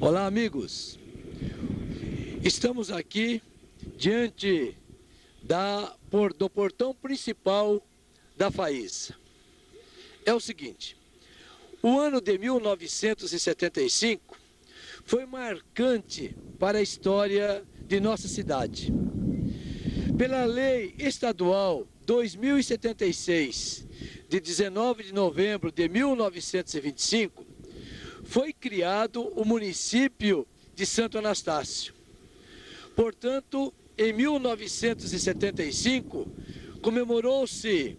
Olá, amigos. Estamos aqui diante do portão principal da Faísa. É o seguinte, o ano de 1975 foi marcante para a história de nossa cidade. Pela Lei Estadual 2076, de 19 de novembro de 1925, foi criado o município de Santo Anastácio. Portanto, em 1975, comemorou-se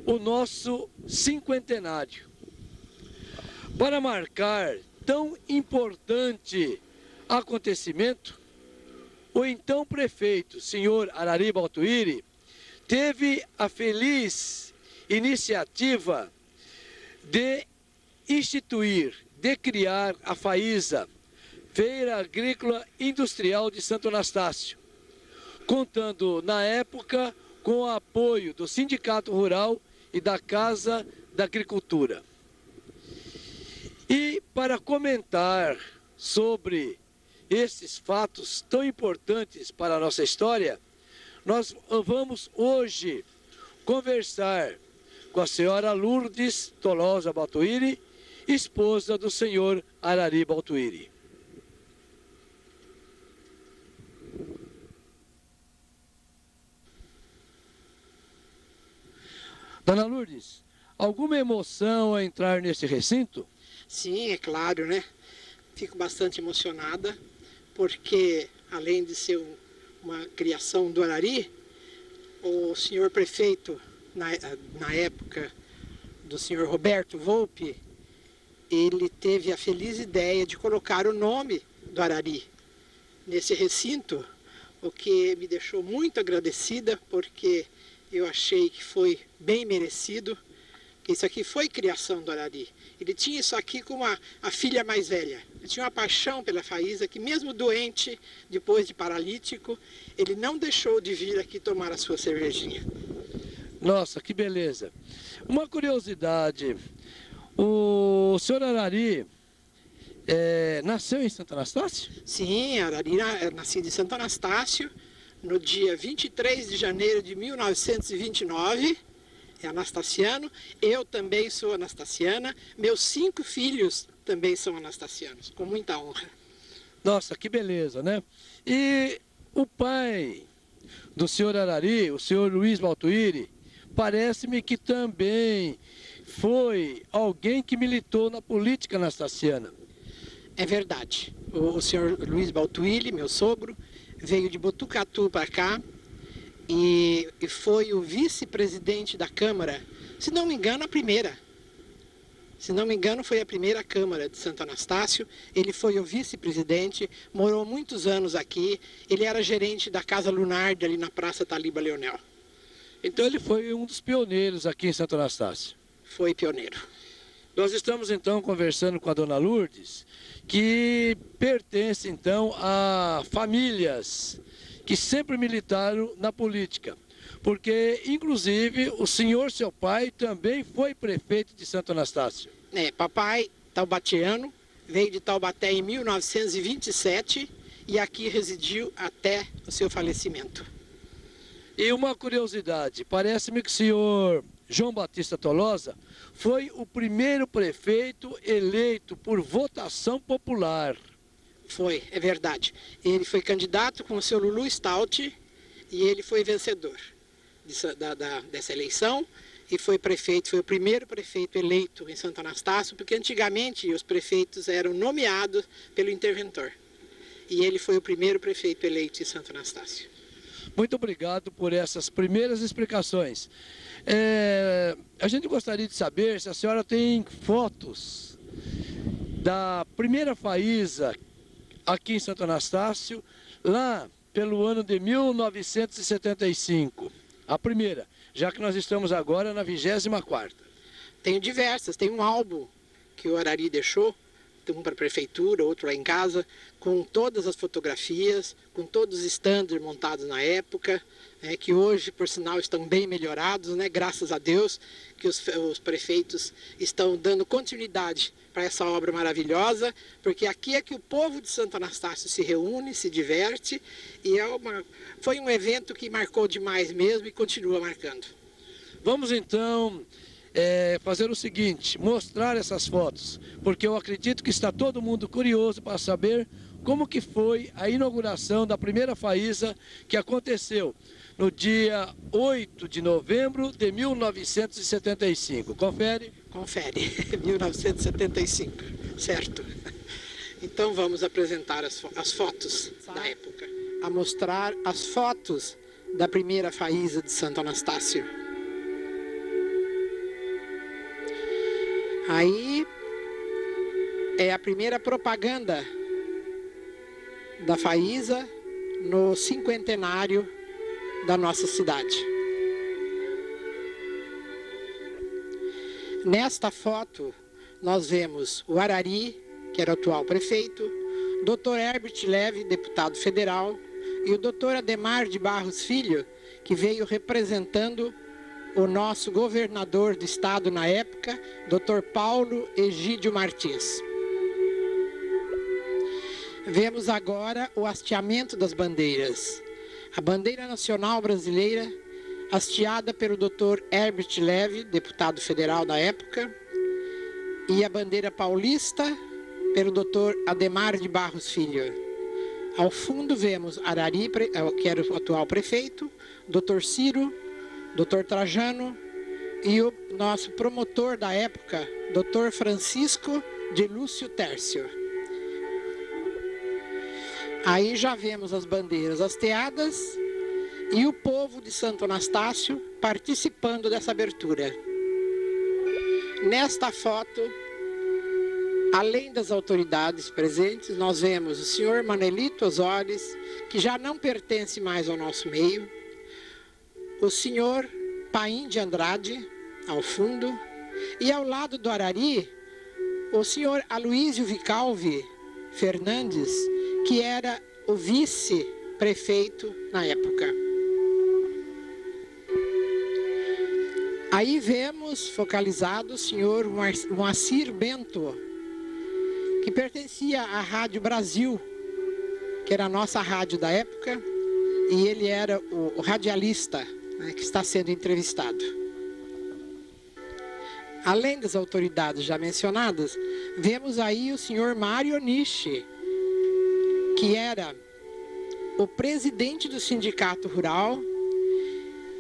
o nosso cinquentenário. Para marcar tão importante acontecimento, o então prefeito, senhor Arari Baltuíri, teve a feliz iniciativa de instituir, de criar a Faísa, Feira Agrícola Industrial de Santo Anastácio, contando na época com o apoio do Sindicato Rural e da Casa da Agricultura. E para comentar sobre esses fatos tão importantes para a nossa história, nós vamos hoje conversar com a senhora Lourdes Tolosa Baltuíri, esposa do senhor Arari Baltuíri. Dona Lourdes, alguma emoção a entrar nesse recinto? Sim, é claro, né? Fico bastante emocionada, porque além de ser uma criação do Arari, o senhor prefeito, na época do senhor Roberto Volpi, ele teve a feliz ideia de colocar o nome do Arari nesse recinto, o que me deixou muito agradecida, porque eu achei que foi bem merecido. Isso aqui foi criação do Arari. Ele tinha isso aqui como a filha mais velha. Ele tinha uma paixão pela Faísa, que mesmo doente, depois de paralítico, ele não deixou de vir aqui tomar a sua cervejinha. Nossa, que beleza. Uma curiosidade, o senhor Arari nasceu em Santo Anastácio? Sim, Arari nasci em Santo Anastácio, no dia 23 de janeiro de 1929, é anastaciano, eu também sou anastaciana, meus 5 filhos também são anastacianos, com muita honra. Nossa, que beleza, né? E o pai do senhor Arari, o senhor Luiz Baltuíri, parece-me que também foi alguém que militou na política anastaciana. É verdade. O senhor Luiz Baltuíri, meu sogro, veio de Botucatu para cá e foi o vice-presidente da Câmara, se não me engano, a primeira. Se não me engano, foi a primeira Câmara de Santo Anastácio. Ele foi o vice-presidente, morou muitos anos aqui. Ele era gerente da Casa Lunardi, ali na Praça Taliba Leonel. Então ele foi um dos pioneiros aqui em Santo Anastácio. Foi pioneiro. Nós estamos então conversando com a dona Lourdes, que pertence então a famílias que sempre militaram na política. Porque, inclusive, o senhor, seu pai, também foi prefeito de Santo Anastácio. Papai, taubatiano, veio de Taubaté em 1927 e aqui residiu até o seu falecimento. E uma curiosidade, parece-me que o senhor João Batista Tolosa foi o primeiro prefeito eleito por votação popular. Foi, é verdade. Ele foi candidato com o seu Lulu Stout e ele foi vencedor dessa eleição e foi prefeito, foi o primeiro prefeito eleito em Santo Anastácio, porque antigamente os prefeitos eram nomeados pelo interventor. E ele foi o primeiro prefeito eleito em Santo Anastácio. Muito obrigado por essas primeiras explicações. A gente gostaria de saber se a senhora tem fotos da primeira Faísa aqui em Santo Anastácio, lá pelo ano de 1975. A primeira, já que nós estamos agora na 24ª. Tenho diversas, tem um álbum que o Arari deixou um para a prefeitura, outro lá em casa, com todas as fotografias, com todos os stands montados na época, que hoje, por sinal, estão bem melhorados, né? Graças a Deus que os prefeitos estão dando continuidade para essa obra maravilhosa, porque aqui é que o povo de Santo Anastácio se reúne, se diverte, e foi um evento que marcou demais mesmo e continua marcando. Vamos então fazer o seguinte, mostrar essas fotos, porque eu acredito que está todo mundo curioso para saber como que foi a inauguração da primeira faísa que aconteceu no dia 8 de novembro de 1975. Confere? Confere, 1975, certo. Então vamos apresentar as fotos da época. A mostrar as fotos da primeira faísa de Santo Anastácio. Aí é a primeira propaganda da faísa no cinquentenário da nossa cidade. Nesta foto nós vemos o Arari, que era o atual prefeito, Dr. Herbert Leve, deputado federal, e o Dr. Ademar de Barros Filho, que veio representando o nosso governador do estado na época, Dr. Paulo Egídio Martins. Vemos agora o hasteamento das bandeiras. A bandeira nacional brasileira, hasteada pelo Dr. Herbert Leve, deputado federal da época, e a bandeira paulista pelo Dr. Ademar de Barros Filho. Ao fundo vemos Arari, que era o atual prefeito, Dr. Ciro, Dr. Trajano e o nosso promotor da época, Dr. Francisco de Lúcio Tércio. Aí já vemos as bandeiras hasteadas e o povo de Santo Anastácio participando dessa abertura. Nesta foto, além das autoridades presentes, nós vemos o senhor Manelito Osório, que já não pertence mais ao nosso meio, o senhor Paim de Andrade, ao fundo, e ao lado do Arari, o senhor Aloísio Vicalvi Fernandes, que era o vice-prefeito na época. Aí vemos focalizado o senhor Moacir Bento, que pertencia à Rádio Brasil, que era a nossa rádio da época, e ele era o radialista, né, que está sendo entrevistado. Além das autoridades já mencionadas, vemos aí o senhor Mário Nishi, que era o presidente do Sindicato Rural,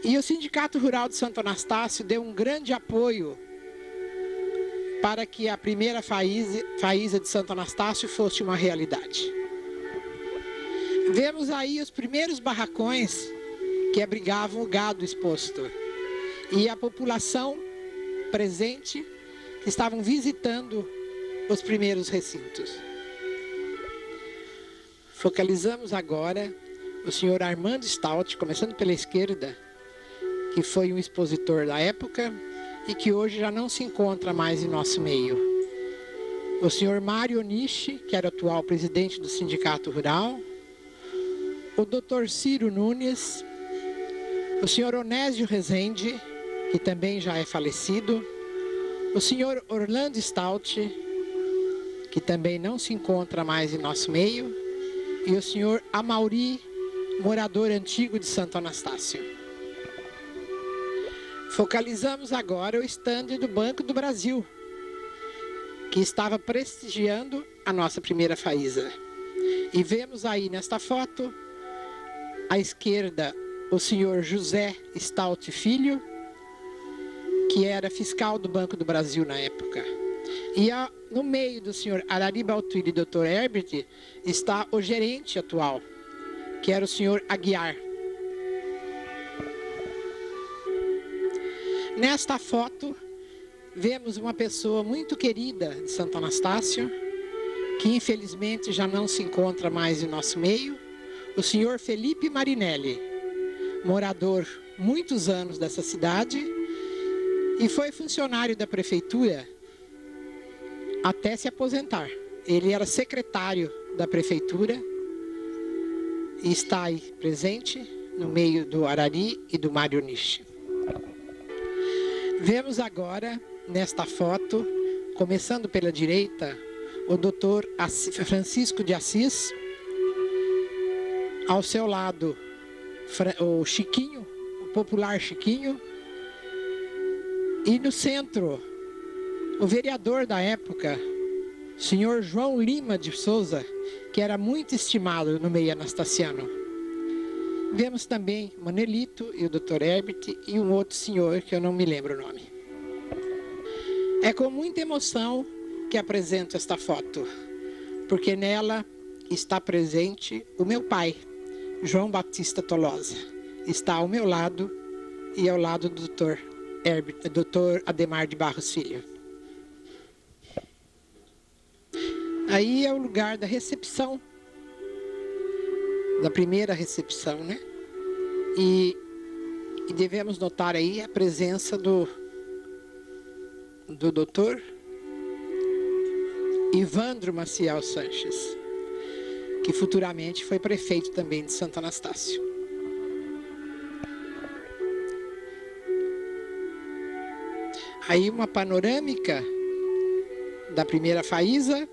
e o Sindicato Rural de Santo Anastácio deu um grande apoio para que a primeira faísa de Santo Anastácio fosse uma realidade. Vemos aí os primeiros barracões que abrigavam o gado exposto e a população presente que estavam visitando os primeiros recintos. Focalizamos agora o senhor Armando Stout, começando pela esquerda, que foi um expositor da época e que hoje já não se encontra mais em nosso meio. O senhor Mário Nishi, que era o atual presidente do Sindicato Rural, o Dr. Ciro Nunes, o senhor Onésio Rezende, que também já é falecido, o senhor Orlando Stout, que também não se encontra mais em nosso meio, e o senhor Amauri, morador antigo de Santo Anastácio. Focalizamos agora o estande do Banco do Brasil, que estava prestigiando a nossa primeira faísa. E vemos aí nesta foto, à esquerda, o senhor José Stout Filho, que era fiscal do Banco do Brasil na época. E no meio do senhor Arari Baltuiri e Dr. Herbert está o gerente atual, que era o senhor Aguiar. Nesta foto, vemos uma pessoa muito querida de Santo Anastácio, que infelizmente já não se encontra mais em nosso meio, o senhor Felipe Marinelli, morador muitos anos dessa cidade e foi funcionário da prefeitura até se aposentar. Ele era secretário da prefeitura e está aí presente no meio do Arari e do Mário Nishi. Vemos agora, nesta foto, começando pela direita, o Dr. Francisco de Assis, ao seu lado o Chiquinho, o popular Chiquinho, e no centro o vereador da época, senhor João Lima de Souza, que era muito estimado no meio anastassiano. Vemos também Manelito e o Dr. Herbert e um outro senhor que eu não me lembro o nome. É com muita emoção que apresento esta foto, porque nela está presente o meu pai, João Batista Tolosa. Está ao meu lado e ao lado do Dr. Ademar de Barros Filho. Aí é o lugar da recepção, da primeira recepção, né? E devemos notar aí a presença do Dr. Ivandro Maciel Sanches, que futuramente foi prefeito também de Santo Anastácio. Aí uma panorâmica da primeira faísa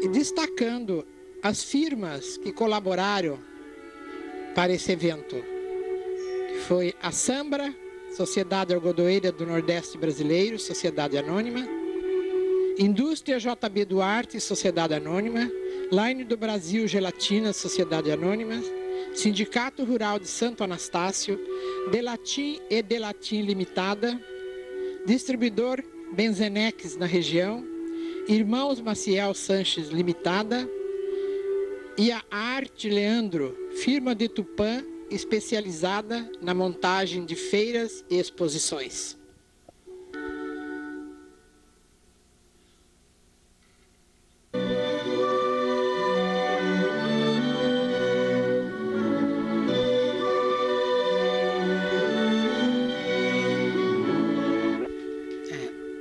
e destacando as firmas que colaboraram para esse evento, que foi a Sambra, Sociedade Algodoeira do Nordeste Brasileiro, Sociedade Anônima, Indústria JB Duarte, Sociedade Anônima, Line do Brasil Gelatina, Sociedade Anônima, Sindicato Rural de Santo Anastácio, Delatim e Delatim Limitada, Distribuidor Benzenex na região, Irmãos Maciel Sanches Limitada e a Arte Leandro, firma de Tupã, especializada na montagem de feiras e exposições.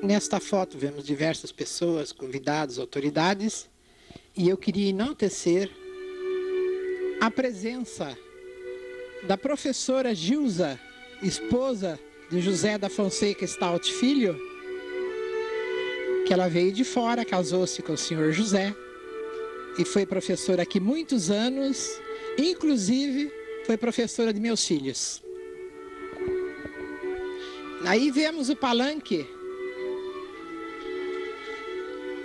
Nesta foto vemos diversas pessoas, convidados, autoridades, e eu queria enaltecer a presença da professora Gilza, esposa de José da Fonseca Stout Filho, que ela veio de fora, casou-se com o senhor José, e foi professora aqui muitos anos, inclusive foi professora de meus filhos. Aí vemos o palanque,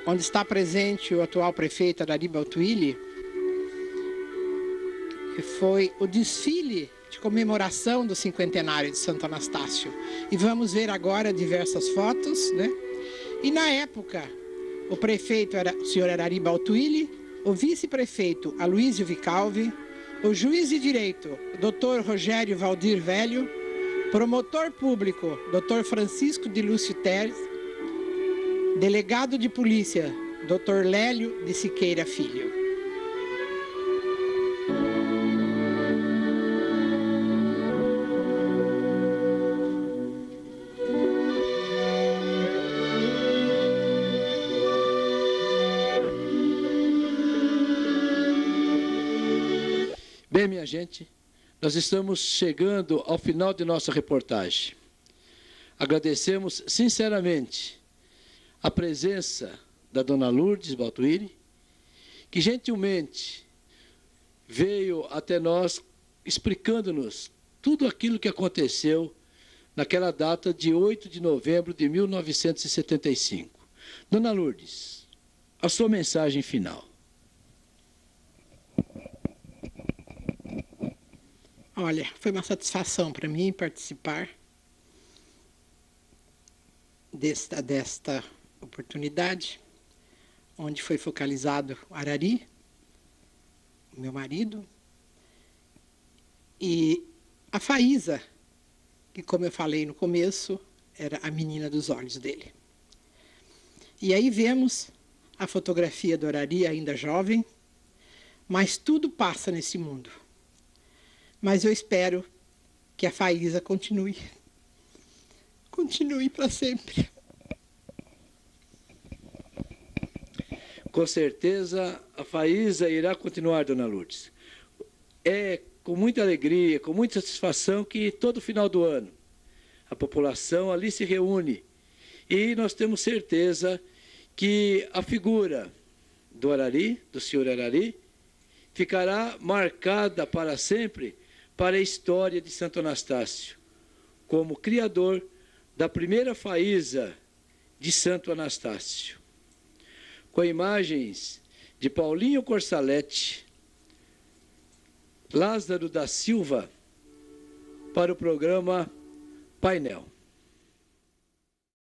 onde está presente o atual prefeito Arari Baltuili, que foi o desfile de comemoração do cinquentenário de Santo Anastácio. E vamos ver agora diversas fotos, né? E na época, o prefeito era o senhor Arari Baltuili, o vice-prefeito Aloísio Vicalvi, o juiz de direito, o doutor Rogério Valdir Velho, promotor público, doutor Francisco de Lúcio Teres, delegado de polícia, Dr. Lélio de Siqueira Filho. Bem, minha gente, nós estamos chegando ao final de nossa reportagem. Agradecemos sinceramente a presença da dona Lourdes Baltuili, que gentilmente veio até nós explicando-nos tudo aquilo que aconteceu naquela data de 8 de novembro de 1975. Dona Lourdes, a sua mensagem final. Olha, foi uma satisfação para mim participar desta oportunidade, onde foi focalizado o Arari, o meu marido, e a Faísa, que, como eu falei no começo, era a menina dos olhos dele. E aí vemos a fotografia do Arari ainda jovem, mas tudo passa nesse mundo. Mas eu espero que a Faísa continue para sempre. Com certeza a faísa irá continuar, dona Lourdes. É com muita alegria, com muita satisfação que todo final do ano a população ali se reúne e nós temos certeza que a figura do Arari, do senhor Arari, ficará marcada para sempre para a história de Santo Anastácio, como criador da primeira faísa de Santo Anastácio. Com imagens de Paulinho Corsalete, Lázaro da Silva, para o programa Painel.